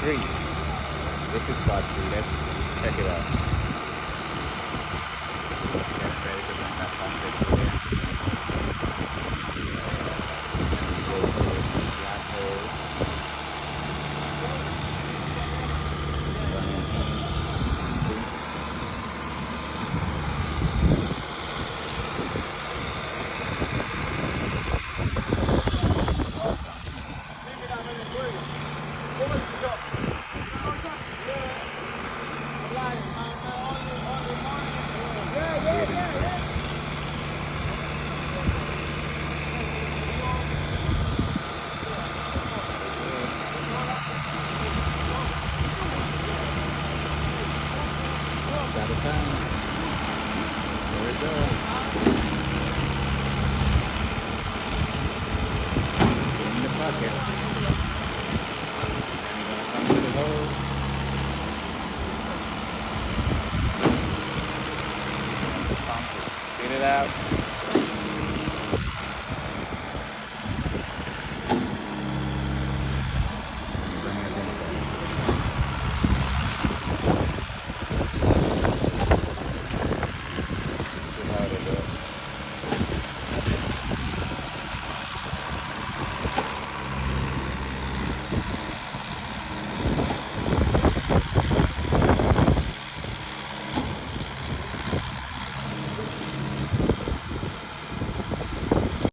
3. This is spot 3. Let's check it out. Get ready to bring that conflict to it. Go to the black hole. Run in here. 3. Got it down. There we go. In the pocket. And we're gonna come to the hole. Spit it out.